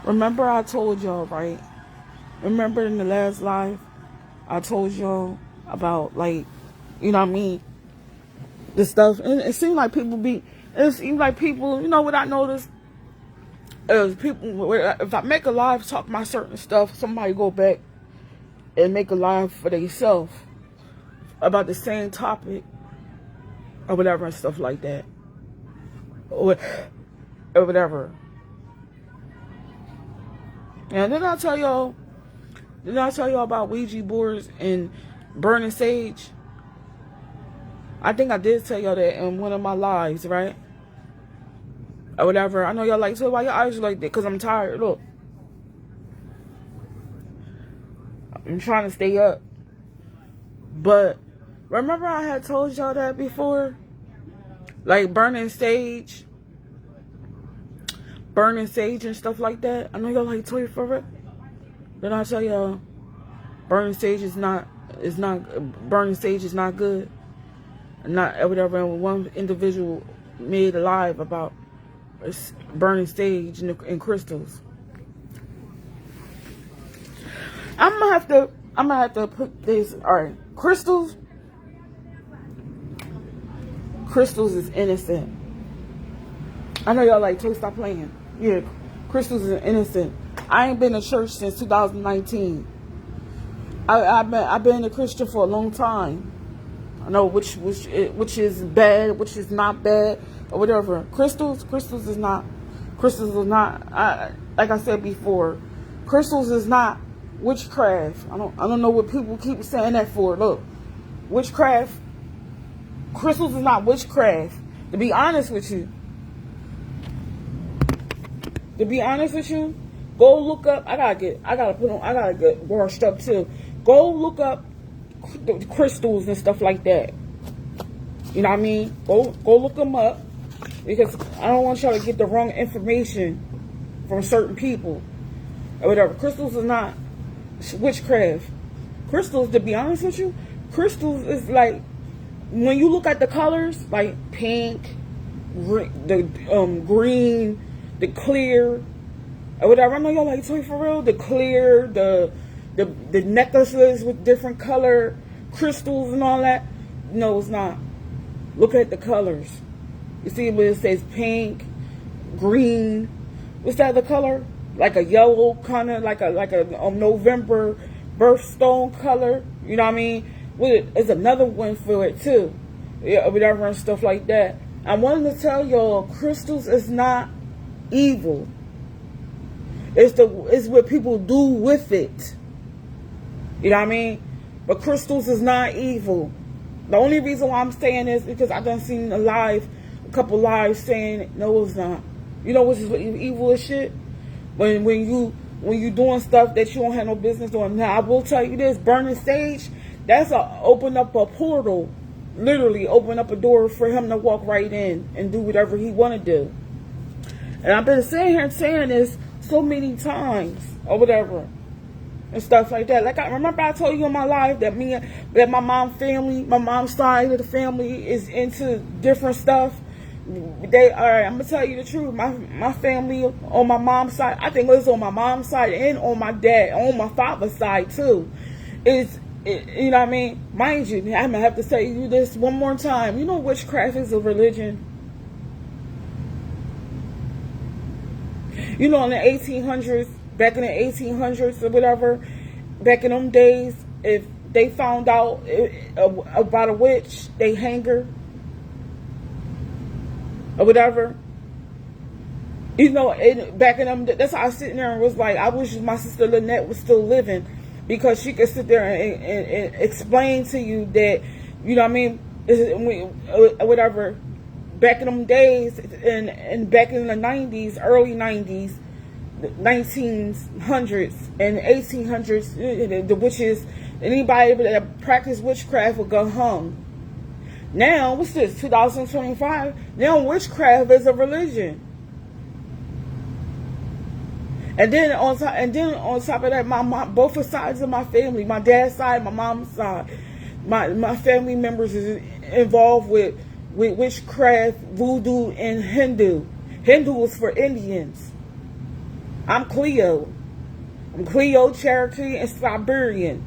Remember I told y'all, right? Remember in the last live, I told y'all about, like, you know what I mean? The stuff. And it seemed like people, you know what I noticed? People, if I make a live talk my certain stuff, somebody go back and make a live for themselves about the same topic or whatever and stuff like that. Or whatever. And then I tell y'all about Ouija boards and burning sage? I think I did tell y'all that in one of my lives, right? Or whatever. I know y'all like, so why your eyes are like that? Because I'm tired. Look. I'm trying to stay up. But remember I had told y'all that before? Like burning sage and stuff like that. I know y'all like Toya for it. Then I tell y'all burning sage is not good. Not whatever. And one individual made a live about burning sage and crystals. I'm gonna have to put this. All right, crystals is innocent. I know y'all like, Toya, stop playing. Yeah, crystals is innocent. I ain't been to church since 2019. I've been a Christian for a long time. I know which is bad, which is not bad, or whatever. Crystals is not. Like I said before, crystals is not witchcraft. I don't know what people keep saying that for. Look, witchcraft. Crystals is not witchcraft. To be honest with you, go look up. I gotta get washed up too. Go look up the crystals and stuff like that. You know what I mean? Go look them up, because I don't want y'all to get the wrong information from certain people or whatever. Crystals is not witchcraft. Crystals, to be honest with you, crystals is like, when you look at the colors, like pink, the green, the clear, or whatever. I know y'all like Toya for real. The clear, the necklaces with different color crystals and all that. No, it's not. Look at the colors. You see when it says pink, green. What's that other color? Like a yellow kind of, like a November birthstone color. You know what I mean? There's another one for it too. Yeah, whatever and stuff like that. I wanted to tell y'all, crystals is not evil. It's what people do with it. You know what I mean? But crystals is not evil. The only reason why I'm saying this is because I done seen a couple lives saying no, it's not. You know what's evil as shit? When you doing stuff that you don't have no business doing. Now I will tell you this: burning sage, that's open up a portal, literally open up a door for him to walk right in and do whatever he want to do. And I've been sitting here saying this so many times or whatever and stuff like that. Like, I remember I told you in my life that my mom's side of the family is into different stuff. I'm gonna tell you the truth. My family on my mom's side, I think it was on my mom's side and on my father's side too, you know what I mean? Mind you, I'm gonna have to tell you this one more time. You know, witchcraft is a religion. You know, in the 1800s, back in the 1800s or whatever, back in them days, if they found out about a witch, they hang her or whatever. You know, back in them, that's how I was sitting there and was like, I wish my sister Lynette was still living, because she could sit there and explain to you that, you know what I mean, whatever. Back in them days, and back in the 90s, early 90s, 1900s and 1800s, the witches, anybody that practiced witchcraft would go hung. Now, what's this, 2025? Now witchcraft is a religion. And then on top of that, both sides of my family, my dad's side, my mom's side, my family members is involved with witchcraft, voodoo, and Hindu. Hindu is for Indians. I'm Cleo. I'm Cleo, Cherokee, and Siberian.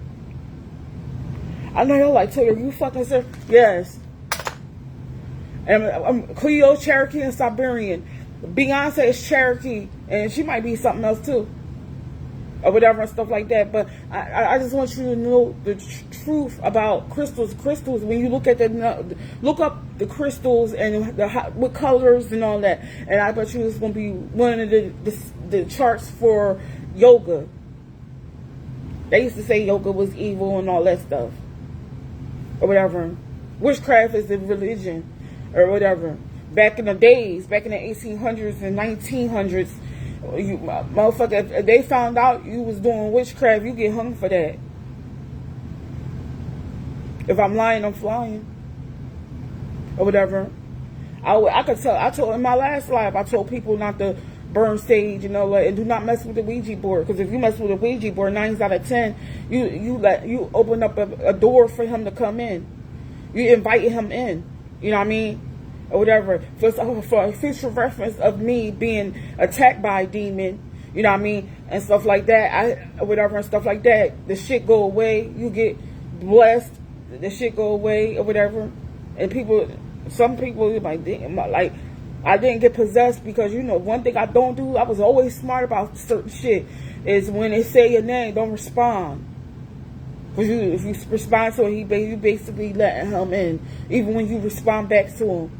I know you're like, Toya, you fucking serious? Yes. And I'm Cleo, Cherokee, and Siberian. Beyonce is Cherokee, and she might be something else too, or whatever and stuff like that. But I just want you to know the truth about crystals. Crystals, when you look at look up the crystals and what colors and all that. And I bet you it's gonna be one of the charts for yoga. They used to say yoga was evil and all that stuff, or whatever. Witchcraft is a religion, or whatever. Back in the days, back in the 1800s and 1900s, you motherfucker, if they found out you was doing witchcraft, you get hung for that. If I'm lying, I'm flying, or whatever. I could tell. I told in my last live, I told people not to burn sage, and do not mess with the Ouija board. Because if you mess with the Ouija board, 9 out of 10, you open up a door for him to come in. You invite him in. You know what I mean? Or whatever. For a future reference of me being attacked by a demon, you know what I mean, and stuff like that. Whatever and stuff like that. The shit go away. You get blessed. The shit go away or whatever. And some people like, I didn't get possessed because, one thing I don't do, I was always smart about certain shit, is when they say your name, don't respond. Because if you respond to him, you basically letting him in, even when you respond back to him.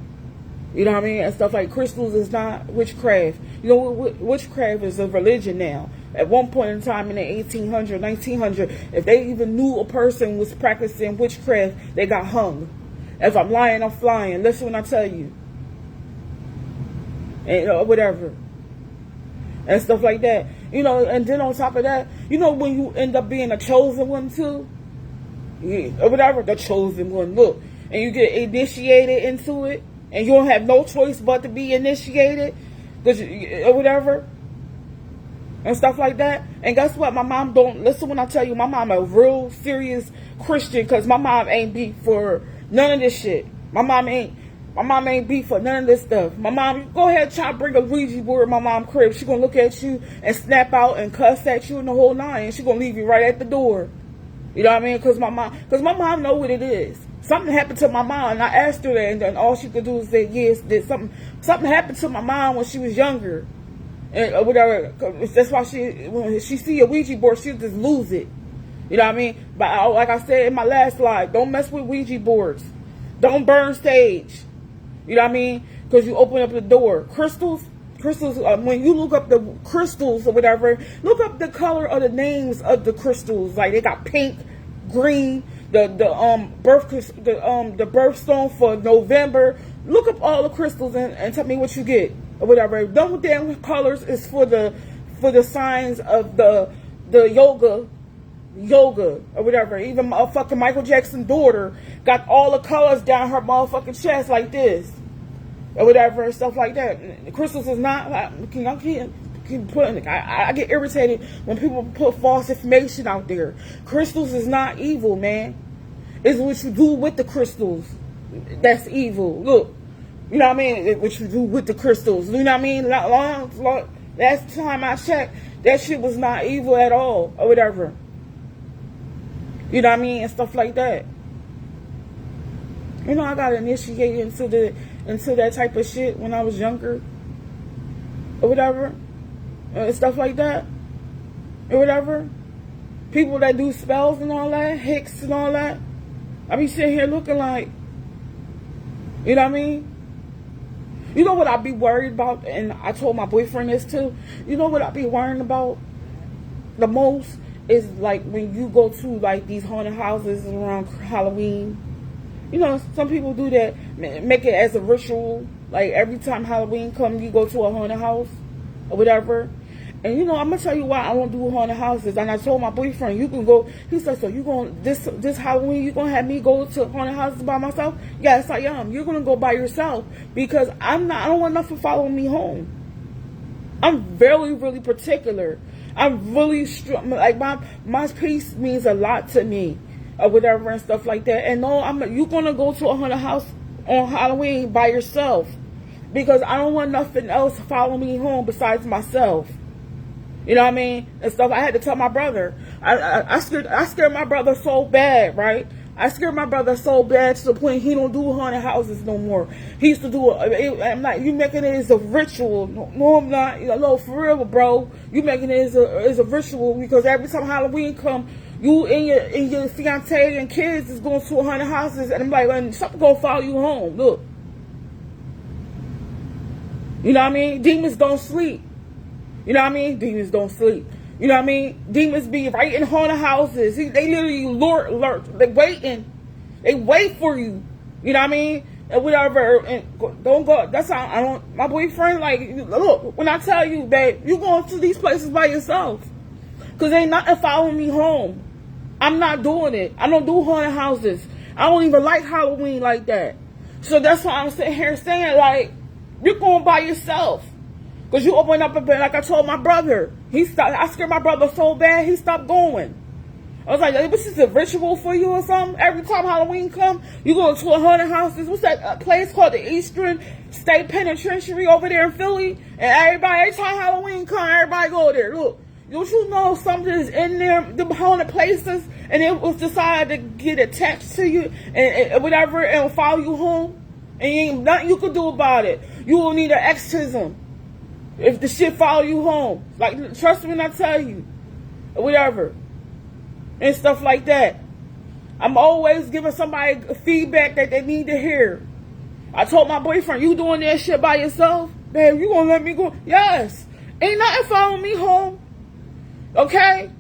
You know what I mean? And stuff like crystals is not witchcraft. Witchcraft is a religion now. At one point in time in the 1800s, 1900s, if they even knew a person was practicing witchcraft, they got hung. If I'm lying, I'm flying. Listen when I tell you. And whatever. And stuff like that. And then on top of that, when you end up being a chosen one too, or whatever, the chosen one, look, and you get initiated into it, and you don't have no choice but to be initiated, or whatever, and stuff like that. And guess what? My mom don't listen when I tell you. My mom a real serious Christian, because my mom ain't beat for none of this shit. My mom ain't beat for none of this stuff. My mom, go ahead, try to bring a Ouija board in my mom's crib. She gonna look at you and snap out and cuss at you in the whole nine, and she gonna leave you right at the door. You know what I mean? Because my mom know what it is. Something happened to my mom, and I asked her that, and then all she could do is say, yes, something happened to my mom when she was younger, and whatever. That's why when she see a Ouija board, she'll just lose it. You know what I mean? But like I said in my last slide, don't mess with Ouija boards. Don't burn sage. You know what I mean? Because you open up the door. Crystals, when you look up the crystals or whatever, look up the color of the names of the crystals. Like, they got pink, green, the birthstone for November. Look up all the crystals and tell me what you get or whatever. Them damn colors is for the signs of the yoga or whatever. Even motherfucking Michael Jackson's daughter got all the colors down her motherfucking chest like this or whatever and stuff like that. The crystals is not like, I get irritated when people put false information out there. Crystals is not evil, man. It's what you do with the crystals that's evil. Look, you know what I mean? It's what you do with the crystals. You know what I mean? Last time I checked, that shit was not evil at all or whatever. You know what I mean? And stuff like that. I got initiated into that type of shit when I was younger or whatever. And stuff like that or whatever. People that do spells and all that, hicks and all that, I be sitting here looking like, you know what I mean? You know what I be worried about? And I told my boyfriend this too. You know what I be worrying about the most is like when you go to like these haunted houses around Halloween. Some people do that, make it as a ritual. Like every time Halloween comes, you go to a haunted house or whatever. And I'm gonna tell you why I don't do haunted houses. And I told my boyfriend, you can go. He said, so you gonna this Halloween you gonna have me go to haunted houses by myself? Yes, I am. You're gonna go by yourself because I don't want nothing following me home. I'm very, really particular. I'm really strong. Like my peace means a lot to me or whatever and stuff like that. And no, you're gonna go to a haunted house on Halloween by yourself because I don't want nothing else following me home besides myself. You know what I mean? And stuff. I had to tell my brother. I scared my brother so bad, right? I scared my brother so bad to the point he don't do haunted houses no more. He used to do I'm not. You making it as a ritual? No, I'm not. No, for real, bro. You making it as a ritual because every time Halloween come, you and your fiance and kids is going to haunted houses, and I'm like, and something gonna follow you home. Look, you know what I mean? Demons don't sleep. You know what I mean? Demons don't sleep. You know what I mean? Demons be right in haunted houses. They literally lurk. They waiting. They wait for you. You know what I mean? And whatever. And don't go. That's how I don't. My boyfriend, like, look, when I tell you, babe, you going to these places by yourself. Because ain't nothing following me home. I'm not doing it. I don't do haunted houses. I don't even like Halloween like that. So that's why I'm sitting here saying, like, you're going by yourself. Because you open up a bed, like I told my brother. I scared my brother so bad, he stopped going. I was like, this is a ritual for you or something? Every time Halloween come, you go to a haunted houses. What's that place called? The Eastern State Penitentiary over there in Philly? And every time Halloween come, everybody go there. Look, don't you know something is in there, the haunted places, and it was decided to get attached to you and whatever, and follow you home? And ain't nothing you could do about it. You will need an exorcism. If the shit follow you home. Like, trust me when I tell you. Whatever. And stuff like that. I'm always giving somebody feedback that they need to hear. I told my boyfriend, you doing that shit by yourself? Babe, you gonna let me go? Yes. Ain't nothing following me home. Okay?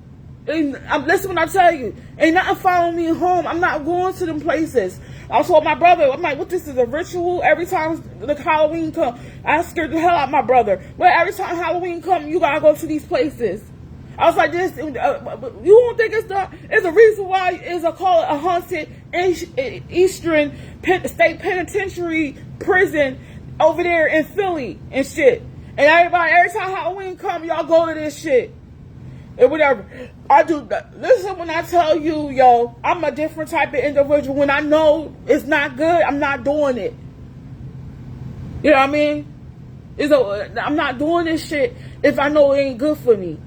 I'm listening when I tell you. Ain't nothing following me home. I'm not going to them places. I told my brother, I'm like, what, this is a ritual? Every time the Halloween come, I scared the hell out of my brother. But every time Halloween come, you gotta go to these places. I was like, this, you don't think it's a reason why it's called a haunted Eastern State Penitentiary prison over there in Philly and shit. And every time Halloween come, y'all go to this shit. And whatever. I do. Listen, when I tell you, yo, I'm a different type of individual. When I know it's not good, I'm not doing it. You know what I mean? I'm not doing this shit if I know it ain't good for me.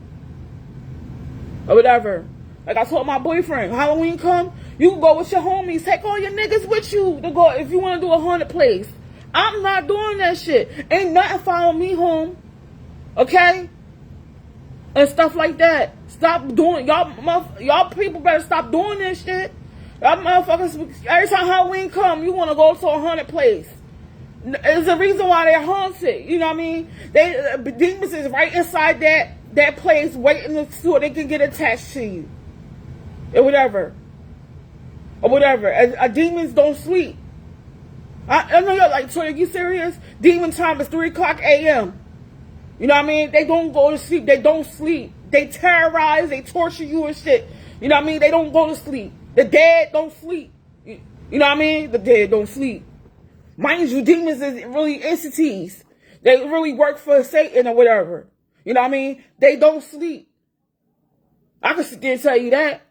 Or whatever. Like I told my boyfriend, Halloween come, you can go with your homies. Take all your niggas with you to go if you want to do a haunted place. I'm not doing that shit. Ain't nothing following me home. Okay? And stuff like that. Stop doing, y'all people better stop doing this shit. Y'all motherfuckers, every time Halloween come, you want to go to a haunted place. There's a reason why they're haunted. You know what I mean? Demons is right inside that place waiting so they can get attached to you. Or whatever. Or whatever. Demons don't sleep. I know you're like, Toya, you serious? Demon time is 3 o'clock a.m. You know what I mean? They don't go to sleep. They don't sleep. They terrorize. They torture you and shit. You know what I mean? They don't go to sleep. The dead don't sleep. You know what I mean? The dead don't sleep. Mind you, demons is really entities. They really work for Satan or whatever. You know what I mean? They don't sleep. I can sit there and tell you that.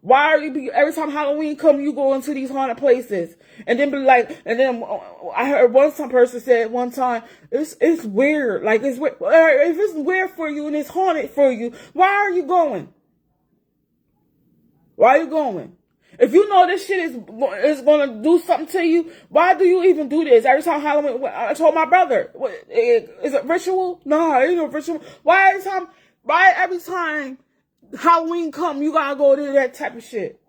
Why are you every time Halloween come, you go into these haunted places and then be like, and then I heard some person said one time, it's weird. Like it's weird. If it's weird for you and it's haunted for you, why are you going? Why are you going? If you know this shit is going to do something to you, why do you even do this? Every time Halloween, I told my brother, is it ritual? No, it ain't no ritual. Why every time Halloween come, you gotta go to that type of shit?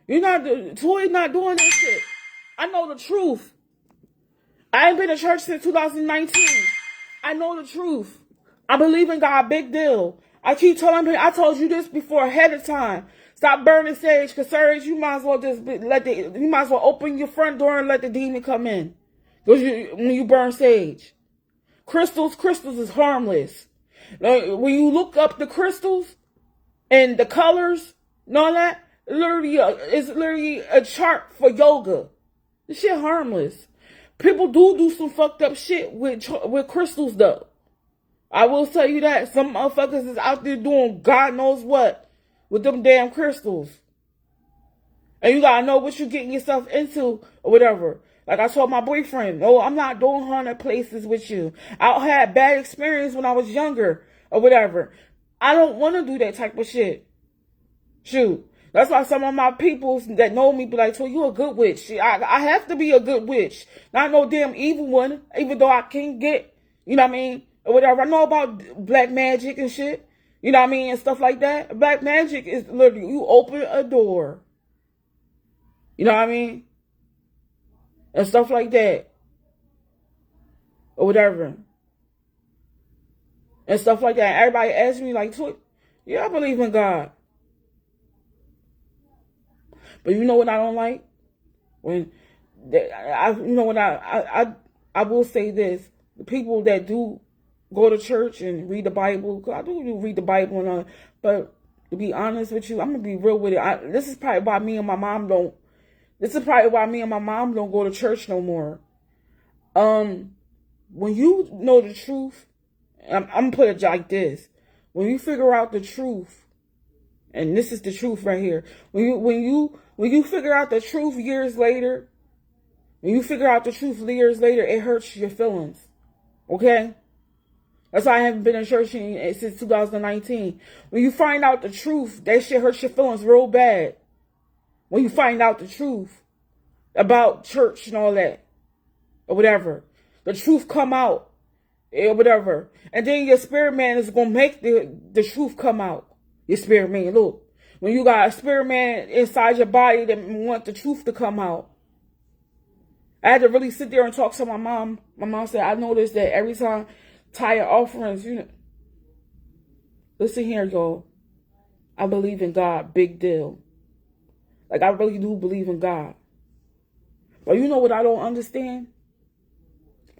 Toya's not doing that shit. I know the truth. I ain't been to church since 2019. I know the truth. I believe in God, big deal. I keep telling people, I told you this before ahead of time. Stop burning sage, because sage, you might as well you might as well open your front door and let the demon come in. Because when you burn sage. Crystals is harmless. Like, when you look up the crystals and the colors and all that, it's literally a chart for yoga. This shit harmless. People do some fucked up shit with crystals though. I will tell you that. Some motherfuckers is out there doing God knows what with them damn crystals. And you gotta know what you're getting yourself into or whatever. Like I told my boyfriend, no, I'm not doing haunted places with you. I had bad experience when I was younger or whatever. I don't want to do that type of shit. Shoot. That's why some of my people that know me be like, so you a good witch. I have to be a good witch. Not no damn evil one, even though I can't get, you know what I mean, or whatever. I know about black magic and shit, you know what I mean, and stuff like that. Black magic is literally, you open a door, you know what I mean, and stuff like that, or whatever, and stuff like that. Everybody asks me like, yeah, I believe in God. But you know what I don't like? When I will say this: the people that do go to church and read the Bible, 'cause I do read the Bible and all, but to be honest with you, I'm gonna be real with it. This is probably why me and my mom don't. This is probably why me and my mom don't go to church no more. When you know the truth, I'm gonna put it like this: when you figure out the truth. And this is the truth right here. When you figure out the truth years later, it hurts your feelings. Okay? That's why I haven't been in church since 2019. When you find out the truth, that shit hurts your feelings real bad. When you find out the truth about church and all that, or whatever, the truth come out, or whatever, and then your spirit man is gonna make the truth come out. Your spirit man, look. When you got a spirit man inside your body that want the truth to come out. I had to really sit there and talk to my mom. My mom said, I noticed that every time Toya offerings, listen here, y'all. I believe in God, big deal. Like, I really do believe in God. But you know what I don't understand?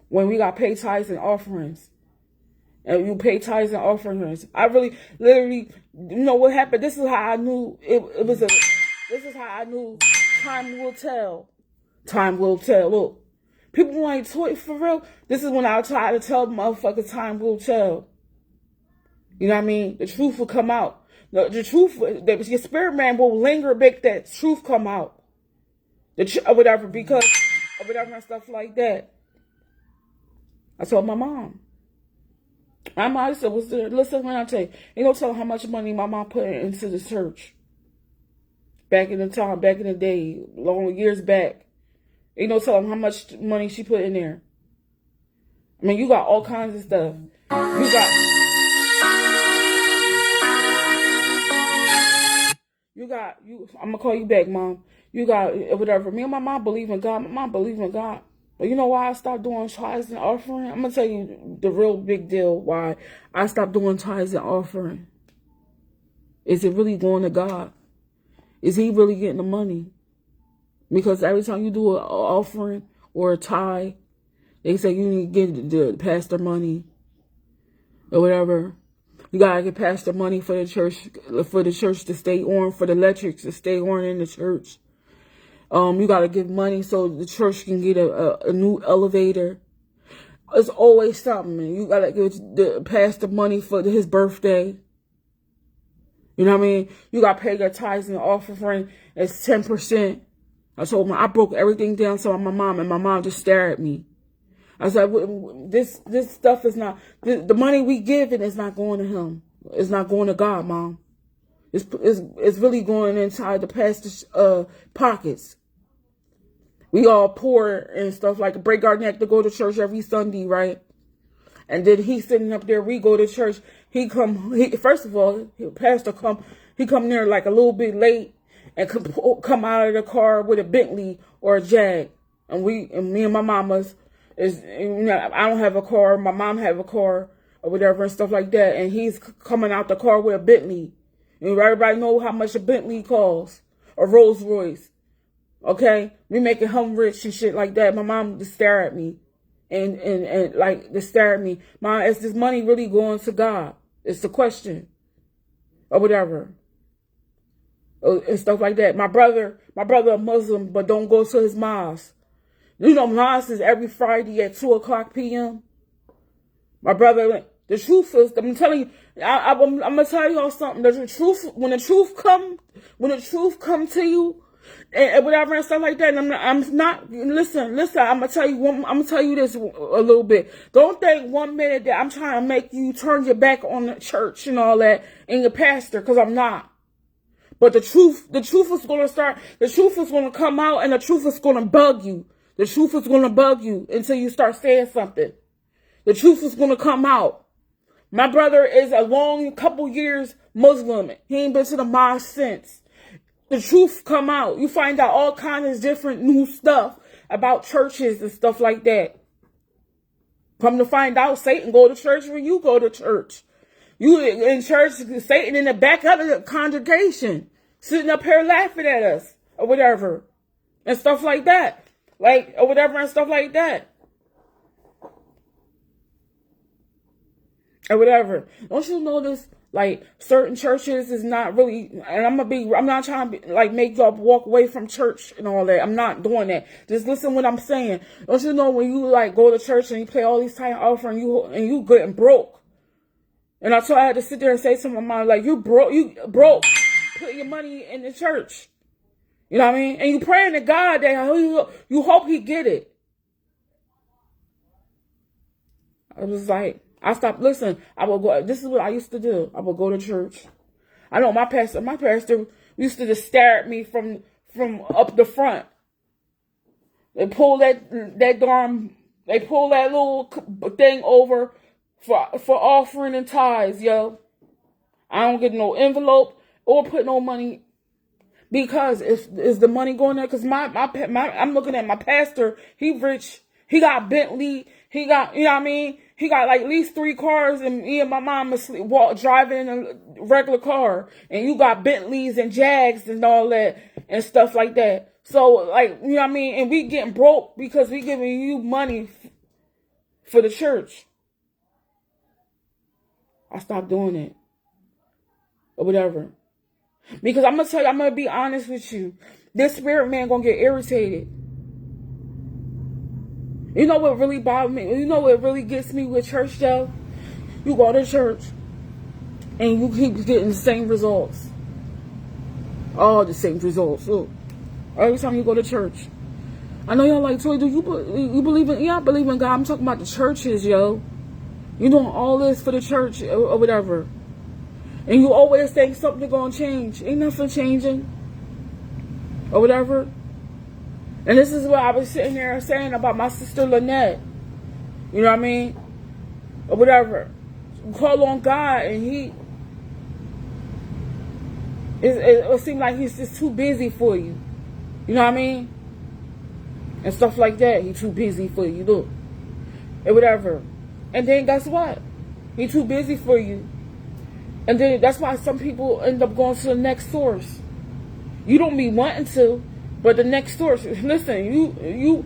When we got paid tithes and offerings. And you pay tithes and offerings. I really, literally, you know what happened? This is how I knew this is how I knew time will tell. Time will tell. Look, people like, Toy, for real? This is when I try to tell motherfuckers time will tell. You know what I mean? The truth will come out. The truth, your spirit man will linger, make that truth come out. Or whatever, because, or whatever and stuff like that. I told my mom. My mom said, listen when I tell you, ain't no telling how much money my mom put into the church. Back in the day, long years back. Ain't no telling how much money she put in there. I mean, you got all kinds of stuff. I'm gonna call you back, Mom. You got whatever. Me and my mom believe in God. My mom believe in God. But you know why I stopped doing tithes and offering? I'm going to tell you the real big deal why I stopped doing tithes and offering. Is it really going to God? Is he really getting the money? Because every time you do an offering or a tithe, they say you need to get the pastor money or whatever. You got to get pastor money for the church to stay on, for the electrics to stay on in the church. You got to give money so the church can get a new elevator. It's always something. You got to give the pastor money for his birthday. You know what I mean? You got to pay your tithes and offering. It's 10%. I told him, I broke everything down to my mom, and my mom just stared at me. I said, this stuff is not, the money we giving is not going to him. It's not going to God, Mom. It's really going inside the pastor's pockets. We all poor and stuff, like break our neck to go to church every Sunday, right? And then he's sitting up there, we go to church. First of all, pastor come there like a little bit late and come out of the car with a Bentley or a Jag. And me and my mama's I don't have a car, my mom have a car or whatever and stuff like that. And he's coming out the car with a Bentley. And everybody know how much a Bentley costs, a Rolls Royce. Okay, we making him rich and shit like that. My mom just stare at me, and like just stare at me. Mom, is this money really going to God? It's the question, or whatever, and stuff like that. My brother a Muslim, but don't go to his mosque. You know, mosque is every Friday at 2:00 p.m. My brother, the truth is, I'm telling you, I'm gonna tell y'all something. The truth, when the truth come to you. and whatever and stuff like that. And I'm not. Listen. I'm gonna tell you. I'm gonna tell you this a little bit. Don't think 1 minute that I'm trying to make you turn your back on the church and all that and your pastor, because I'm not. But the truth is gonna start. The truth is gonna come out, and the truth is gonna bug you. The truth is gonna bug you until you start saying something. The truth is gonna come out. My brother is a long couple years Muslim. He ain't been to the mosque since. The truth come out. You find out all kinds of different new stuff about churches and stuff like that. Come to find out, Satan go to church when you go to church. You in church, Satan in the back of the congregation, sitting up here laughing at us or whatever, and stuff like that, or whatever and stuff like that. Or whatever. Don't you notice, certain churches is not really, and I'm not trying to make y'all walk away from church and all that. I'm not doing that. Just listen what I'm saying. Don't you know when you go to church and you play all these tithe offering, you getting broke. And I had to sit there and say to my mom, you broke. Put your money in the church. You know what I mean? And you praying to God that you hope he get it. I was I stopped. Listen, I would go. This is what I used to do. I would go to church. I know my pastor used to just stare at me from up the front. They pull that little thing over for offering and tithes, yo. I don't get no envelope or put no money, because is the money going there? Because I'm looking at my pastor. He rich. He got Bentley. He got, you know what I mean? He got at least 3 cars, and me and my mom driving in a regular car. And you got Bentleys and Jags and all that and stuff like that. So, you know what I mean? And we getting broke because we giving you money for the church. I stopped doing it. Or whatever. Because I'm going to tell you, I'm going to be honest with you. This spirit man going to get irritated. You know what really bothers me? You know what really gets me with church, though? You go to church and you keep getting the same results. All the same results. Look, every time you go to church. I know y'all Toya, do you believe in? Yeah, I believe in God. I'm talking about the churches, yo. You doing all this for the church or whatever. And you always think something gonna change. Ain't nothing changing. Or whatever. And this is what I was sitting there saying about my sister Lynette. You know what I mean? Or whatever. You call on God and it seems like he's just too busy for you. You know what I mean? And stuff like that. He's too busy for you. Look. And whatever. And then guess what? He's too busy for you. And then that's why some people end up going to the next source. You don't be wanting to, but the next source. Listen, you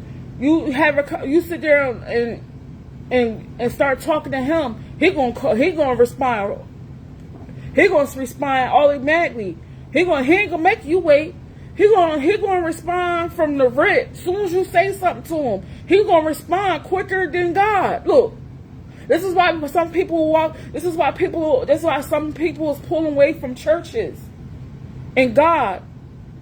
sit there and start talking to him. He gonna respond. He gonna respond automatically. He ain't gonna make you wait. He gonna respond from the rip. As soon as you say something to him, he gonna respond quicker than God. Look. This is why some people this is why some people is pulling away from churches and God.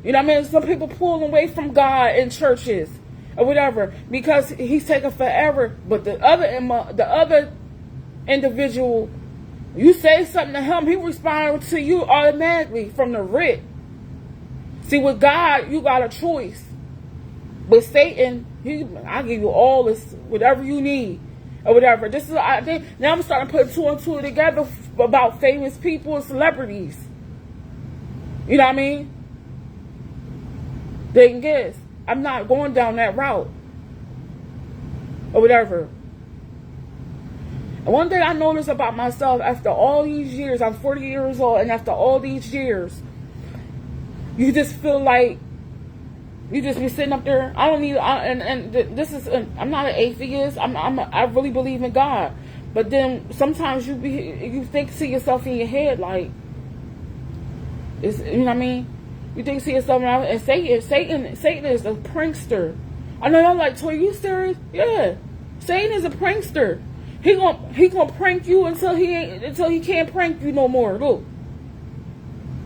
You know what I mean? Some people pulling away from God in churches or whatever because he's taking forever. But the other individual, you say something to him, he responds to you automatically from the rip. See, with God, you got a choice. With Satan, I give you all this, whatever you need. Or whatever. This is, I think, now I'm starting to put 2 and 2 together about famous people and celebrities. You know what I mean? Thing is, I'm not going down that route. Or whatever. And one thing I noticed about myself after all these years, I'm 40 years old, and after all these years, you just feel like you just be sitting up there. I don't need. This is. I'm not an atheist. I really believe in God. But then sometimes you think to yourself in your head like, it's, you know what I mean? You think to yourself and Satan is a prankster. I know y'all Toya, you serious? Yeah, Satan is a prankster. He gonna prank you until he can't prank you no more. Look.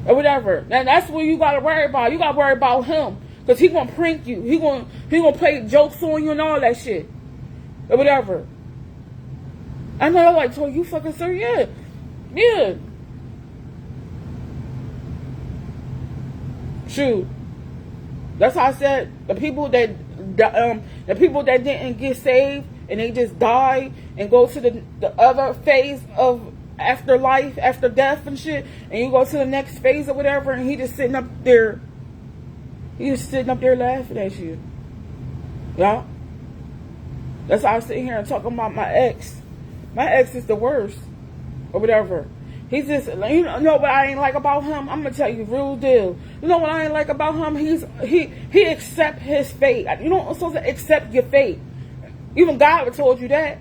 or whatever. And that's what you gotta worry about. You gotta worry about him, cause he gonna prank you. He gonna play jokes on you and all that shit, or whatever. I know, like, Toya, you fucking serious? Yeah. Shoot. That's how I said the people that didn't get saved and they just die and go to the other phase of afterlife, after death and shit, and you go to the next phase or whatever, and he just sitting up there. He just sitting up there laughing at you. Yeah. That's how I sit here and talking about my ex. My ex is the worst, or whatever. He's just, you know what I ain't like about him? I'm gonna tell you the real deal. You know what I ain't like about him? He accept his fate. You don't supposed to accept your fate. Even God would told you that.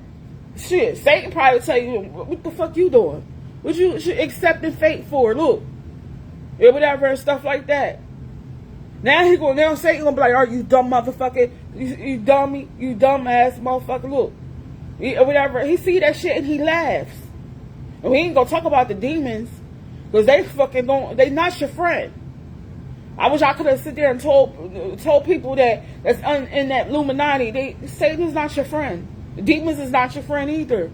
Shit, Satan probably tell you, what the fuck you doing? What you accepting fate for? Look, or whatever and stuff like that. Now Satan gonna be like, "Are you dumb motherfucker? You dummy, you dumb ass motherfucker." Look. Or whatever, he see that shit and he laughs. And we ain't gonna talk about the demons, because they fucking don't. They not your friend. I wish I could have sit there and told people that's in that Illuminati. Satan is not your friend. The demons is not your friend either,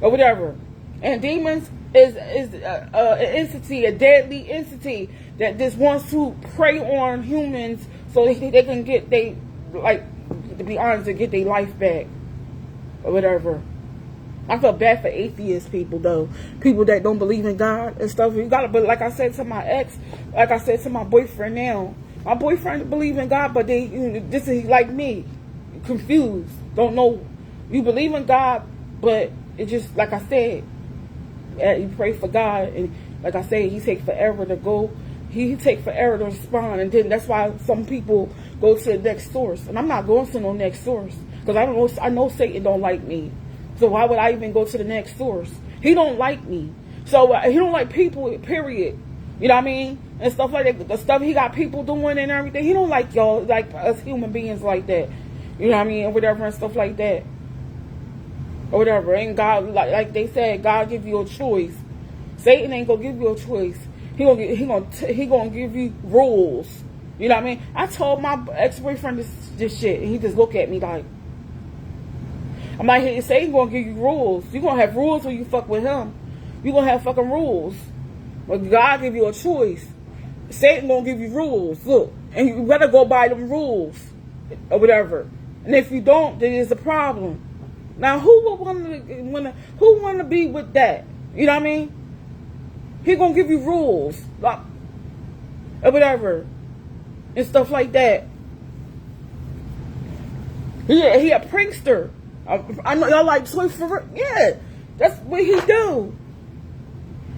or whatever. And demons is an entity, a deadly entity that just wants to prey on humans so they can get to be honest, to get their life back. Or whatever. I feel bad for atheist people though. People that don't believe in God and stuff. You gotta, but like I said to my ex, like I said to my boyfriend now. My boyfriend believe in God, but this is like me. Confused. Don't know. You believe in God, but it just, like I said, you pray for God, and like I said, he take forever to go. He take forever to respond, and then that's why some people go to the next source. And I'm not going to no next source. Because I know Satan don't like me. So why would I even go to the next source? He don't like me. So he don't like people, period. You know what I mean? And stuff like that. The stuff he got people doing and everything. He don't like y'all, like us human beings like that. You know what I mean? And whatever and stuff like that. Or whatever. And God, like they said, God give you a choice. Satan ain't gonna give you a choice. He gonna give you rules. You know what I mean? I told my ex-boyfriend this shit, and he just looked at me like, I'm like, hey, Satan gonna give you rules. You gonna have rules when you fuck with him. You gonna have fucking rules. But God give you a choice. Satan gonna give you rules. Look, and you better go by them rules or whatever. And if you don't, then it's a problem. Now, who would wanna be with that? You know what I mean? He gonna give you rules, like, or whatever, and stuff like that. He a prankster. I know y'all like Toy for, yeah, that's what he do.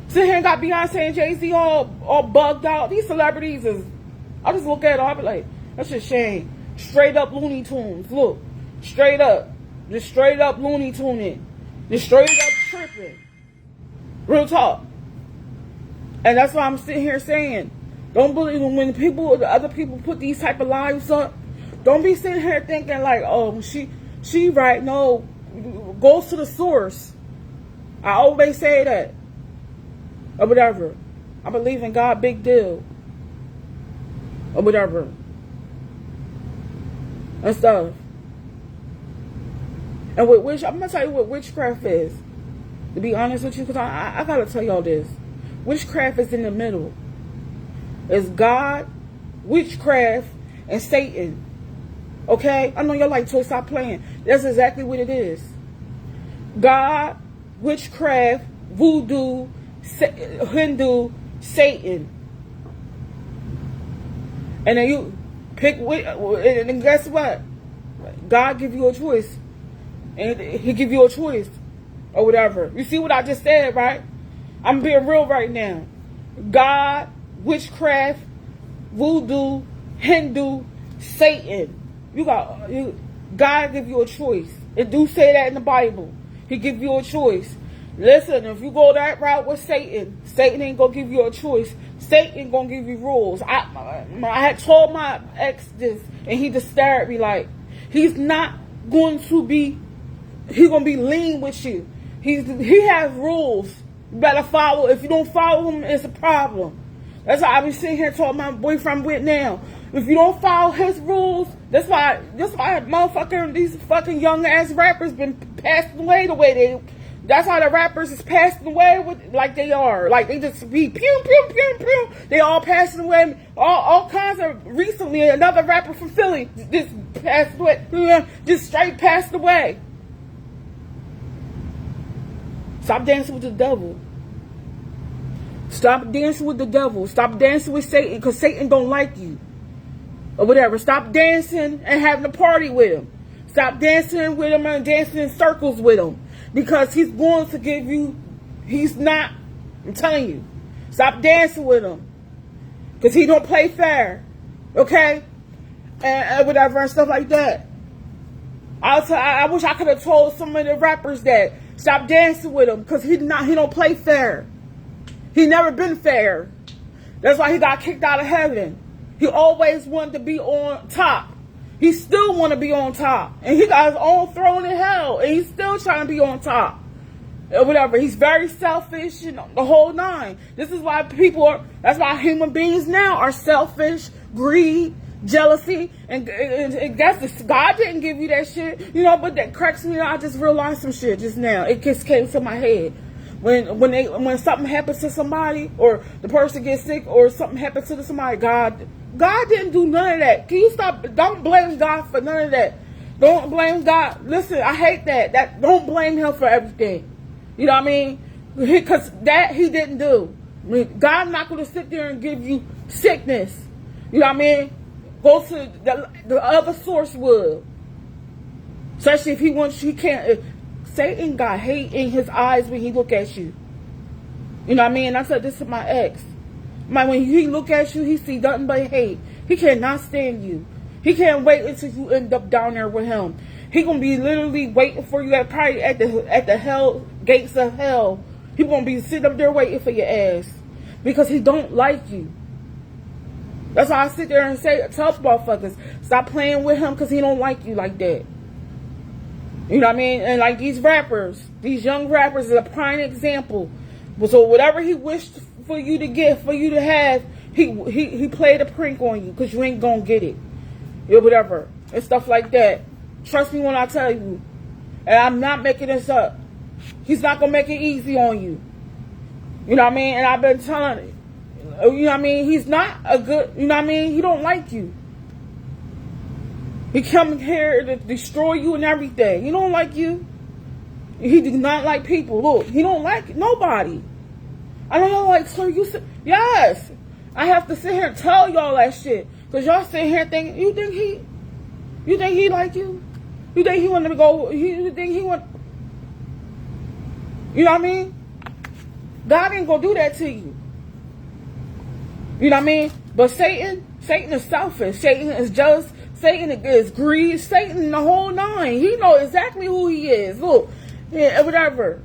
Sit here and got Beyonce and Jay-Z all bugged out. These celebrities is, I just look at it, I'll be like, that's a shame. Straight up Looney Tunes. Look, straight up. Just straight up Looney Tuning. Just straight up tripping. Real talk. And that's why I'm sitting here saying, don't believe when the other people put these type of lives up. Don't be sitting here thinking like, oh, she right. No, goes to the source. I always say that. Or whatever. I believe in God, big deal. Or whatever. And stuff. And with I'm gonna tell you what witchcraft is. To be honest with you, because I gotta tell y'all this. Witchcraft is in the middle. It's God, witchcraft, and Satan. Okay? I know y'all like to stop playing. That's exactly what it is. God, witchcraft, voodoo, Hindu, Satan. And then you pick, and guess what? God give you a choice. And he give you a choice. Or whatever. You see what I just said, right? I'm being real right now. God, witchcraft, voodoo, Hindu, Satan. God give you a choice. It do say that in the Bible. He give you a choice. Listen, if you go that route with Satan, Satan ain't gonna give you a choice. Satan gonna give you rules. I had told my ex this, and he just stared at me like, he's not going to be, he's gonna be lean with you. He has rules. You better follow. If you don't follow him, it's a problem. That's why I be sitting here talking my boyfriend I'm with now. If you don't follow his rules, that's why motherfucking these fucking young ass rappers been passing away the way they. That's how the rappers is passing away with like they are. Like they just be pew pew pew pew. They all passing away. All kinds of recently another rapper from Philly just passed away. Just straight passed away. Stop dancing with the devil. Stop dancing with the devil. Stop dancing with Satan because Satan don't like you. Or whatever. Stop dancing and having a party with him. Stop dancing with him and dancing in circles with him. Because he's going to give you, he's not, I'm telling you. Stop dancing with him. Because he don't play fair. Okay? And whatever and stuff like that. I wish I could have told some of the rappers that. Stop dancing with him. Because he don't play fair. He never been fair. That's why he got kicked out of heaven. He always wanted to be on top. He still want to be on top. And he got his own throne in hell. And he's still trying to be on top. Or whatever. He's very selfish and the whole nine. This is why that's why human beings now are selfish, greed, jealousy. And God didn't give you that shit. You know, but that cracks me up. I just realized some shit just now. It just came to my head. When something happens to somebody, or the person gets sick, or something happens to somebody, God didn't do none of that. Can you stop? Don't blame God for none of that. Don't blame God. Listen, I hate that. Don't blame him for everything. You know what I mean? Because that he didn't do. I mean, God's not going to sit there and give you sickness. You know what I mean? Go to the other source will. Especially if he wants, he can't. Satan got hate in his eyes when he look at you. You know what I mean? I said this to my ex. When he look at you, he see nothing but hate. He cannot stand you. He can't wait until you end up down there with him. He gonna be literally waiting for you probably at the hell gates of hell. He gonna be sitting up there waiting for your ass because he don't like you. That's why I sit there and tell motherfuckers, stop playing with him because he don't like you like that. You know what I mean? And like these rappers, these young rappers is a prime example. So whatever he wished for you to get, for you to have, he played a prank on you because you ain't gonna get it. Or whatever. And stuff like that. Trust me when I tell you. And I'm not making this up. He's not gonna make it easy on you. You know what I mean? And I've been telling it. You know what I mean? He's not a good, you know what I mean? He don't like you. He come here to destroy you and everything. He don't like you. He does not like people. Look, he don't like nobody. I don't know, like, sir, you said, yes. I have to sit here and tell y'all that shit. Because y'all sit here thinking, you think he like you? You think he want to go, you think he want, you know what I mean? God ain't going to do that to you. You know what I mean? But Satan is selfish. Satan is jealous. Satan is greed. Satan the whole nine. He know exactly who he is. Look, yeah, whatever.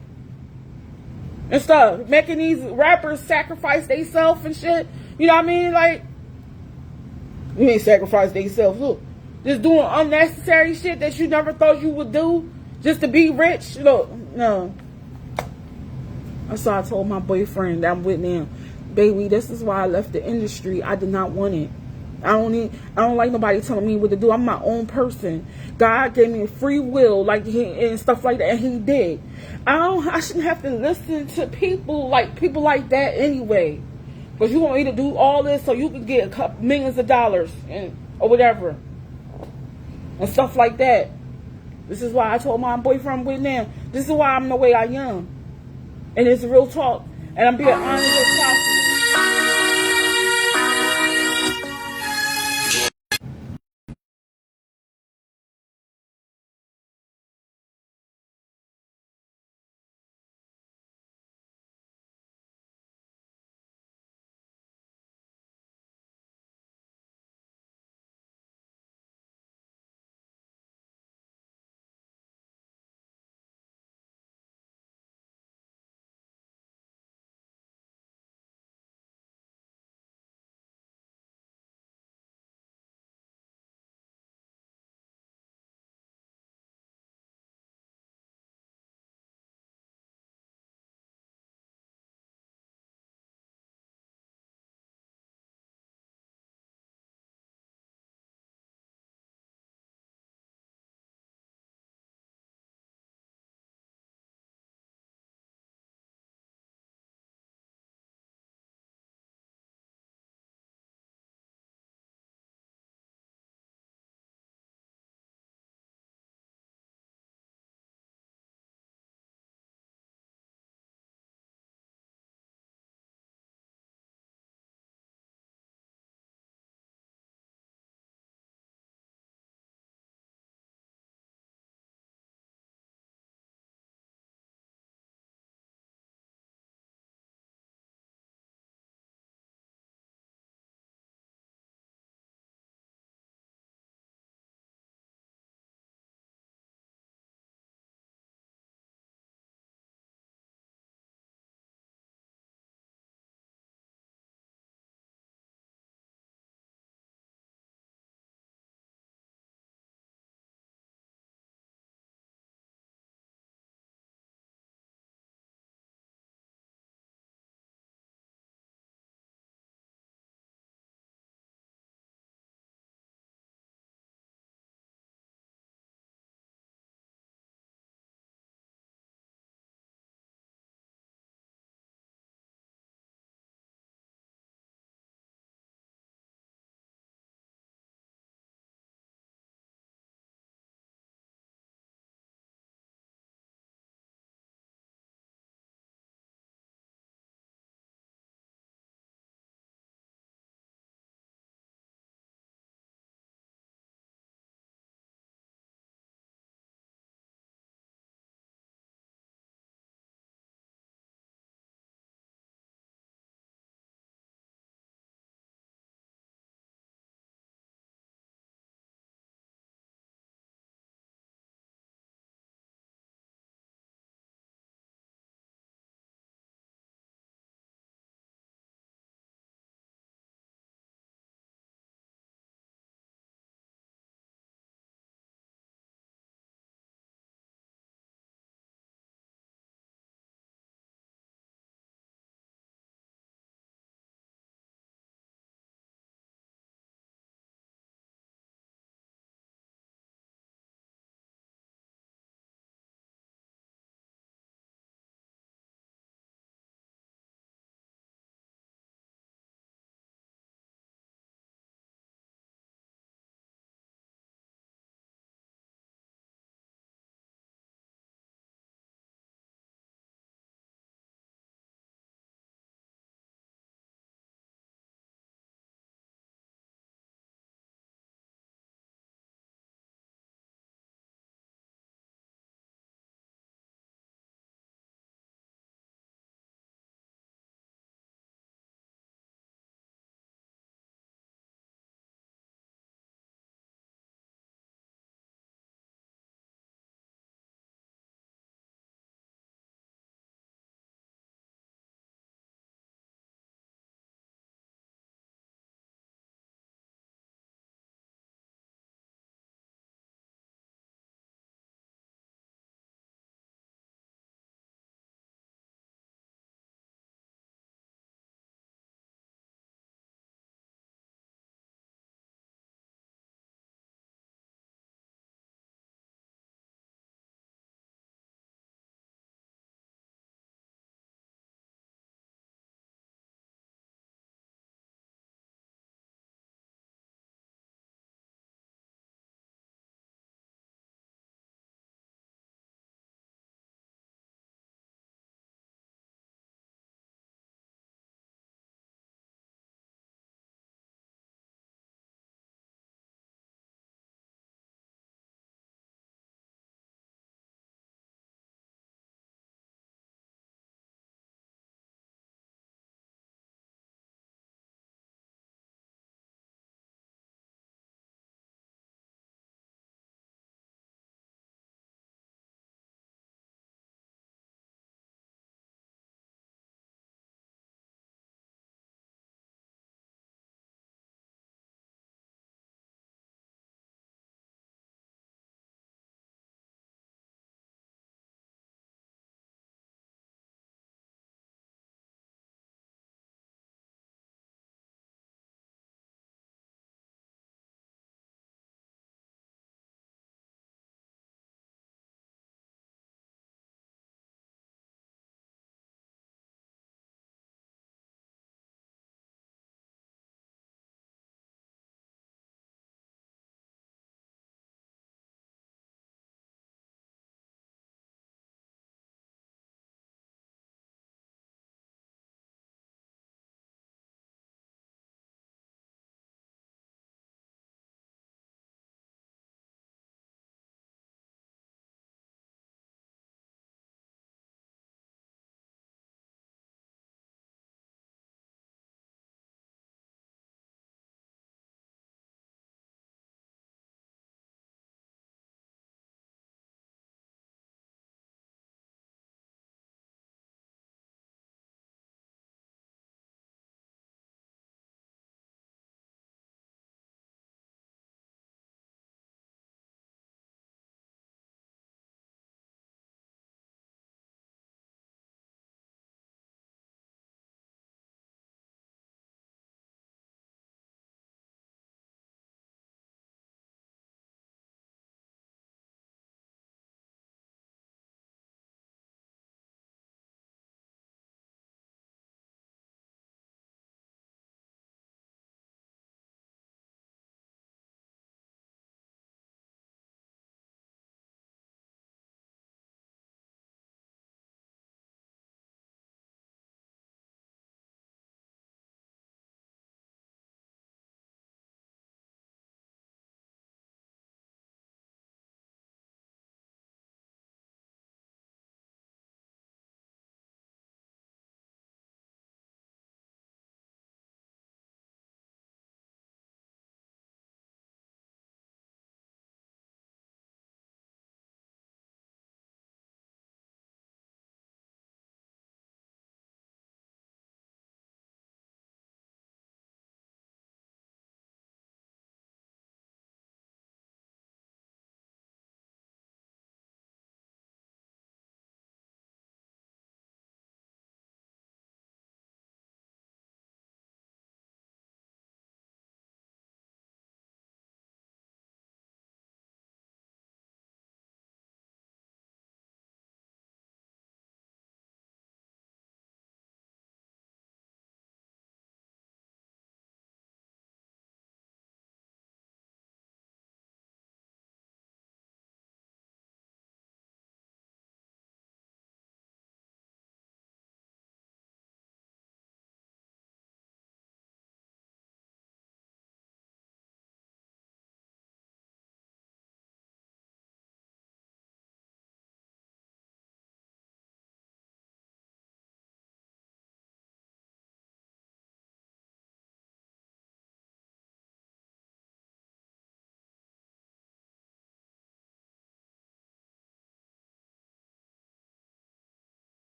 And stuff. Making these rappers sacrifice themselves and shit. You know what I mean? Like, you ain't sacrifice themselves. Look, just doing unnecessary shit that you never thought you would do just to be rich. Look, no. That's why I told my boyfriend that I'm with now, baby, this is why I left the industry. I did not want it. I don't like nobody telling me what to do. I'm my own person. God gave me free will, and stuff like that, and He did. I shouldn't have to listen to people like that anyway. Because you want me to do all this so you can get a couple millions of dollars or whatever, and stuff like that. This is why I told my boyfriend I'm with now. This is why I'm the way I am, and it's real talk. And I'm being honest.